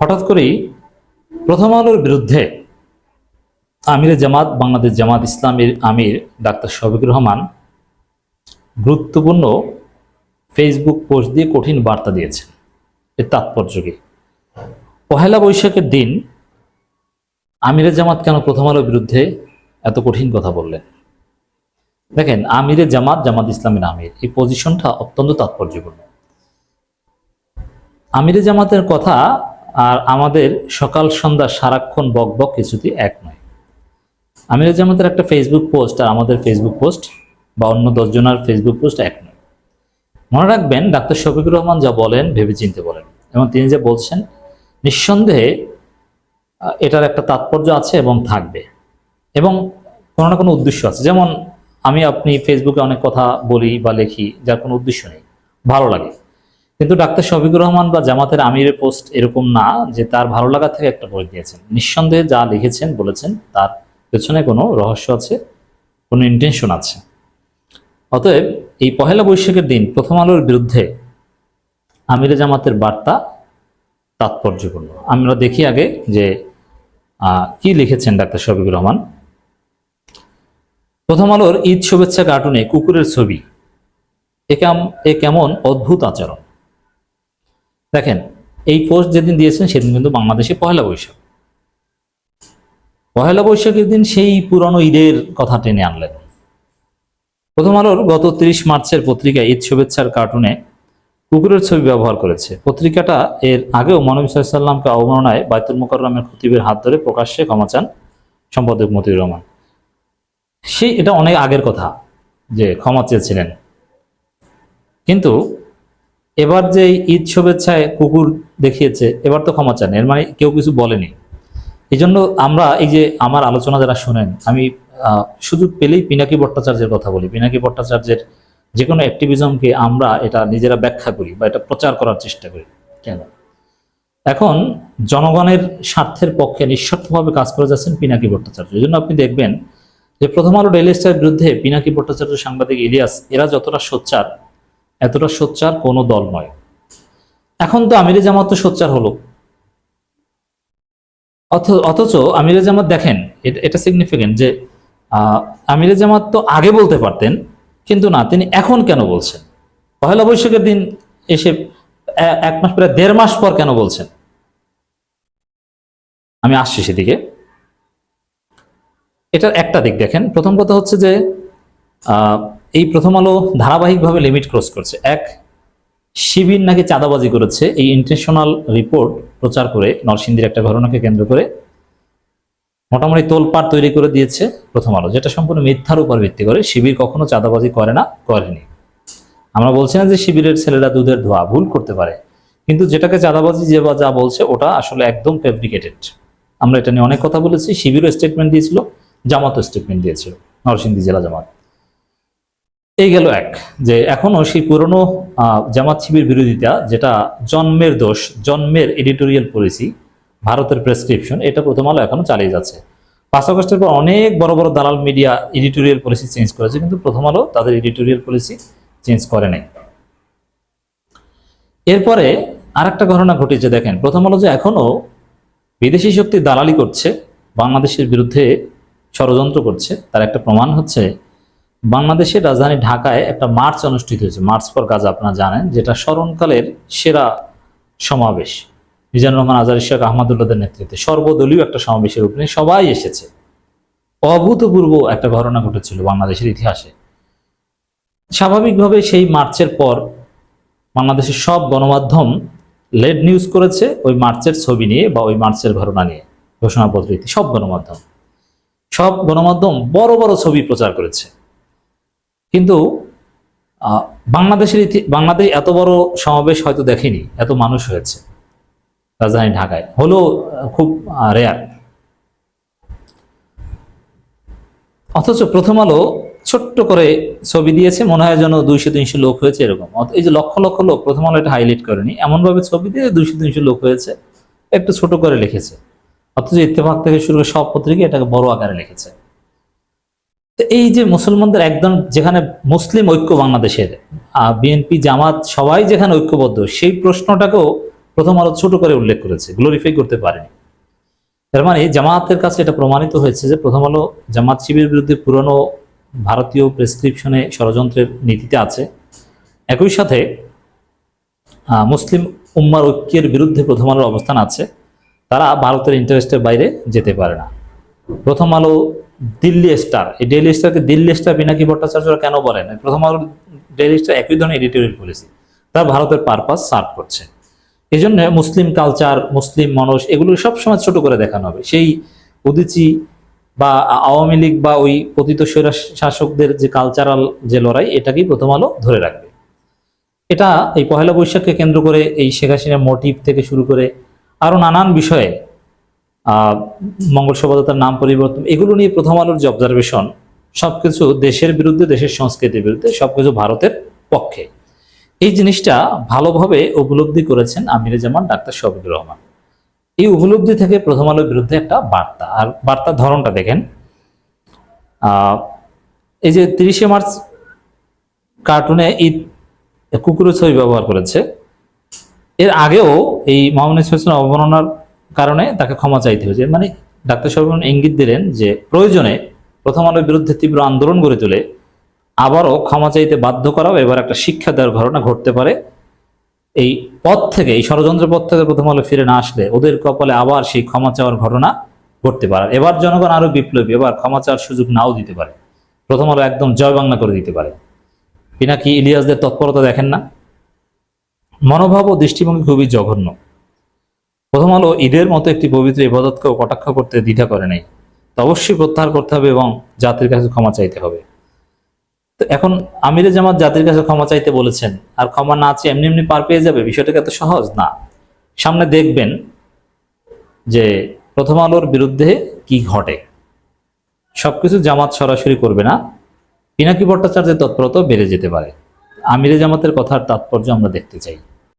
হঠাৎ করেই প্রথম আলোর বিরুদ্ধে আমিরে জামাত বাংলাদেশ জামাত ইসলামের আমির ডাক্তার শফিকুর রহমান গুরুত্বপূর্ণ ফেসবুক পোস্ট দিয়ে কঠিন বার্তা দিয়েছেন। এর তাৎপর্য কি? পহেলা বৈশাখের দিন আমিরে জামাত কেন প্রথম আলোর বিরুদ্ধে এত কঠিন কথা বললেন? দেখেন, আমিরে জামাত জামাত ইসলামের আমির, এই পজিশনটা অত্যন্ত তাৎপর্যপূর্ণ। আমিরে জামাতের কথা আর আমাদের সকাল সন্ধ্যা সারাক্ষণ বক বক কিছুতেই এক নয়। আমিরে জামাতের একটা ফেসবুক পোস্ট আর আমাদের ফেসবুক পোস্ট বা অন্য 10 জনের ফেসবুক পোস্ট এক নয়। মনে রাখবেন, ডাক্তার শফিকুর রহমান যা বলেন ভেবেচিন্তে বলেন, এবং তিনি যে বলছেন নিঃসন্দেহে এটার একটা তাৎপর্য আছে এবং থাকবে, এবং কোনো না কোনো উদ্দেশ্য আছে। যেমন আমি আপনি ফেসবুকে অনেক কথা বলি বা লিখি যার কোনো উদ্দেশ্য নেই, ভালো লাগে। কিন্তু ডাক্তার শফিকুর রহমান বা জামাতের আমিরের পোস্ট এরকম না যে তার ভালো লাগা থেকে একটা পোস্ট দিয়েছেন। নিঃসন্দেহে যা লিখেছেন বলেছেন তার পেছনে কোনো রহস্য আছে, কোনো ইন্টেনশন আছে। অতএব এই পহেলা বৈশাখের দিন প্রথম আলোর বিরুদ্ধে আমিরে জামাতের বার্তা তাৎপর্যপূর্ণ। আমরা দেখি আগে যে কি লিখেছেন ডাক্তার শফিকুর রহমান। প্রথম আলোর ঈদ শুভেচ্ছা কার্টুনে কুকুরের ছবি, এ কেমন অদ্ভুত আচরণ। দেখেন, এই পোস্ট যেদিন দিয়েছেন সেদিন কিন্তু বাংলাদেশে পহেলা বৈশাখ। পহেলা বৈশাখের দিন সেই পুরনো ঈদের কথা টেনে আনলেন। প্রথম আলোর গত 30 মার্চের পত্রিকা ঈদ শুভেচ্ছার কার্টুনে কুকুরের ছবি ব্যবহার করেছে। পত্রিকাটা এর আগেও মহানবী সাল্লাল্লাহু আলাইহি ওয়াসাল্লামকে অবমাননায় বাইতুল মুকাররমের খতিবের হাত ধরে প্রকাশ্যে ক্ষমা চান সম্পাদক মতিউর রহমান। এটা অনেক আগের কথা যে ক্ষমা চেয়েছিলেন, কিন্তু এবার যে ঈদ শুভেচ্ছায় কুকুর দেখিয়েছে এবার তো ক্ষমা চান, এর মানে কেউ কিছু বলেনি। এই জন্য আমরা এই যে আমার আলোচনা যারা শোনেন, আমি সুযোগ পেলেই পিনাকি ভট্টাচার্যের কথা বলি। পিনাকি ভট্টাচার্যের যে কোনো অ্যাক্টিভিজমকে আমরা এটা নিজেরা ব্যাখ্যা করি বা এটা প্রচার করার চেষ্টা করি। কেন? এখন জনগণের স্বার্থের পক্ষে নিঃস্বার্থভাবে কাজ করে যাচ্ছেন পিনাকি ভট্টাচার্য। এই জন্য আপনি দেখবেন যে প্রথম আলো ডেইলি স্টারের বিরুদ্ধে পিনাকি ভট্টাচার্য, সাংবাদিক ইলিয়াস, এরা যতটা সোচ্চার, এতটা সোচ্চার কোনো দল নয়। এখন তো আমিরে জামাত তো সোচ্চার হলো, অথচ আমিরে জামাত দেখেন, এটা সিগনিফিকেন্ট যে আমিরে জামাত তো আগে বলতে পারতেন, কিন্তু না, তিনি এখন কেন বলছেন? পহেলা বৈশাখের দিন এসে 1 মাস, প্রায় 1.5 মাস পর কেন বলছেন? আমি আসছি সেদিকে। এটার একটা দিক দেখেন। প্রথম কথা হচ্ছে যে এই প্রথম আলো ধারাবাহিকভাবে লিমিট ক্রস করছে। শিবির নাকি চাঁদাবাজি করেছে, এই ইন্টেনশনাল রিপোর্ট প্রচার করে নরসিংদীর একটা ঘটনাকে কেন্দ্র করে মোটামুটি তোলপাড় তৈরি করে দিয়েছে প্রথম আলো, যেটা সম্পূর্ণ মিথ্যার উপর ভিত্তি করে। শিবির কখনো চাঁদাবাজি করে না, করেনি। আমরা বলছি না যে শিবিরের ছেলেরা দুধের ধোয়া, ভুল করতে পারে, কিন্তু যেটাকে চাঁদাবাজি যে যা বলছে ওটা আসলে একদম ফেব্রিকেটেড। আমরা এটা নিয়ে অনেক কথা বলেছি। শিবিরও স্টেটমেন্ট দিয়েছিল, জামাতও স্টেটমেন্ট দিয়েছিল, নরসিংদী জেলা জামাত। এই গেল এক, যে এখনো সেই পুরনো জামাত শিবির বিরোধিতা, যেটা জন্মের দোষ, জন্মের এডিটোরিয়াল পলিসি, ভারতের প্রেসক্রিপশন, এটা প্রথম আলো এখনো চালিয়ে যাচ্ছে। 5 আগস্টের পর অনেক বড় বড় দালাল মিডিয়া এডিটোরিয়াল পলিসি চেঞ্জ করেছে, কিন্তু প্রথম আলো তাদের এডিটোরিয়াল পলিসি চেঞ্জ করে নাই। এরপরে আরেকটা ঘটনা ঘটেছে। দেখেন, প্রথম আলো যে এখনো বিদেশি শক্তি দালালি করছে, বাংলাদেশের বিরুদ্ধে ষড়যন্ত্র করছে, তার একটা প্রমাণ হচ্ছে বাংলাদেশের রাজধানী ঢাকায় একটা মার্চ অনুষ্ঠিত হয়েছে, মার্চ ফর গাজা, আপনারা জানেন, যেটা স্মরণকালের সেরা সমাবেশ। মিজানুর রহমান আজহারী, শেখ আহমদুল্লাহদের নেতৃত্বে সর্বদলীয় একটা সমাবেশের উপরে সবাই এসেছে। অভূতপূর্ব একটা ঘটনা ঘটেছিল বাংলাদেশের ইতিহাসে। স্বাভাবিকভাবে সেই মার্চের পর বাংলাদেশের সব গণমাধ্যম লেড নিউজ করেছে ওই মার্চের ছবি নিয়ে বা ওই মার্চের ঘটনা নিয়ে, ঘোষণাপত্র। সব গণমাধ্যম বড় বড় ছবি প্রচার করেছে, কিন্তু বাংলাদেশ এত বড় সমাবেশ হয়তো দেখেনি, এত মানুষ হয়েছে রাজধানী ঢাকায়, হলো খুব রেয়ার। অথচ প্রথম আলো ছোট্ট করে ছবি দিয়েছে, মনে হয় যেন 200-300 লোক হয়েছে এরকম। এই যে লক্ষ লক্ষ লোক, প্রথম আলো এটা হাইলাইট করেনি, এমনভাবে ছবি দিয়ে 200-300 লোক হয়েছে একটু ছোট করে লিখেছে। অথচ ইত্তেফাক থেকে শুরু করে সব পত্রিকা এটাকে বড় আকারে লিখেছে। এই যে মুসলমানদের একদম, যেখানে মুসলিম ঐক্য বাংলাদেশের, বিএনপি জামাত সবাই যেখানে ঐক্যবদ্ধ, সেই প্রশ্নটাকেও প্রথম আলো ছোট করে উল্লেখ করেছে, গ্লোরিফাই করতে পারেনি। তার মানে জামায়াতের কাছে এটা প্রমাণিত হয়েছে যে প্রথম আলো জামাত শিবিরের বিরুদ্ধে পুরনো ভারতীয় প্রেসক্রিপশনে ষড়যন্ত্রের নীতিতে আছে। একই সাথে মুসলিম উম্মার ঐক্যের বিরুদ্ধে প্রথম আলোর অবস্থান আছে। তারা ভারতের ইন্টারেস্টের বাইরে যেতে পারে না। প্রথম আলো দিল্লি স্টার, এই ডেইলি স্টারকে দিল্লি স্টার পিনাকি ভট্টাচার্যরা কেন বলেন? প্রথম আলো ডেইলি স্টার একই ধরনের এডিটোরিয়াল পলিসি, তারা ভারতের পারপাস সার্ভ করছে। এই জন্য মুসলিম কালচার, মুসলিম মানুষ, এগুলো সবসময় ছোট করে দেখানো হবে। সেই উদীচী বা আওয়ামী লীগ বা ওই পতিত স্বৈরা শাসকদের যে কালচারাল যে লড়াই, এটাকেই প্রথম আলো ধরে রাখবে। এটা এই পহেলা বৈশাখকে কেন্দ্র করে এই শেখ হাসিনার মোটিভ থেকে শুরু করে আরো নানান বিষয়ে মঙ্গল শোভাযাত্রার নাম পরিবর্তন, এগুলো নিয়ে প্রথম আলোর যে অবজারভেশন, সবকিছু দেশের বিরুদ্ধে, দেশের সংস্কৃতির বিরুদ্ধে, সবকিছু ভারতের পক্ষে। এই জিনিসটা ভালোভাবে উপলব্ধি করেছেন আমিরে জামান ডাক্তার শফিকুর রহমান। এই উপলব্ধি থেকে প্রথম আলোর বিরুদ্ধে একটা বার্তা, আর বার্তার ধরনটা দেখেন। এই যে 30শে মার্চ কার্টুনে ঈদ কুকুরের ছবি ব্যবহার করেছে, এর আগেও এই মোহাম্মদ ইসলামের অবমাননার কারণে তাকে ক্ষমা চাইতে হয়েছে। মানে ডাক্তার শফিকুর রহমান ইঙ্গিত দিলেন যে প্রয়োজনে প্রথম আলোর বিরুদ্ধে তীব্র আন্দোলন গড়ে তুলে আবারও ক্ষমা চাইতে বাধ্য করাও এবার একটা শিক্ষা দেওয়ার ঘটনা ঘটতে পারে। এই পথ থেকে, এই ষড়যন্ত্রের পথ থেকে প্রথম আলো ফিরে না আসলে ওদের কপালে আবার সেই ক্ষমা চাওয়ার ঘটনা ঘটতে পারে। এবার জনগণ আরো বিপ্লবী, এবার ক্ষমা চাওয়ার সুযোগ নাও দিতে পারে, প্রথম আলো একদম জয় বাংলা করে দিতে পারে। পিনাকি ইলিয়াসদের তৎপরতা দেখেন না, মনোভাব ও দৃষ্টিভঙ্গি খুবই জঘন্য। প্রথম আলো ঈদের মতো একটি পবিত্র ইবাদতকেও কটাক্ষ করতে দ্বিধা করে নাই। তো অবশ্যই প্রত্যাহার করতে হবে এবং জাতির কাছে ক্ষমা চাইতে হবে। তো এখন আমিরে জামাত জাতির কাছে ক্ষমা চাইতে বলেছেন, আর ক্ষমা না চেয়ে এমনি এমনি পার পেয়ে যাবে, বিষয়টাকে এত সহজ না। সামনে দেখবেন যে প্রথম আলোর বিরুদ্ধে কি ঘটে। সবকিছু জামাত সরাসরি করবে না, পিনাকি ভট্টাচার্যের তৎপরতা বেড়ে যেতে পারে। আমিরে জামাতের কথার তাৎপর্য আমরা দেখতে চাই।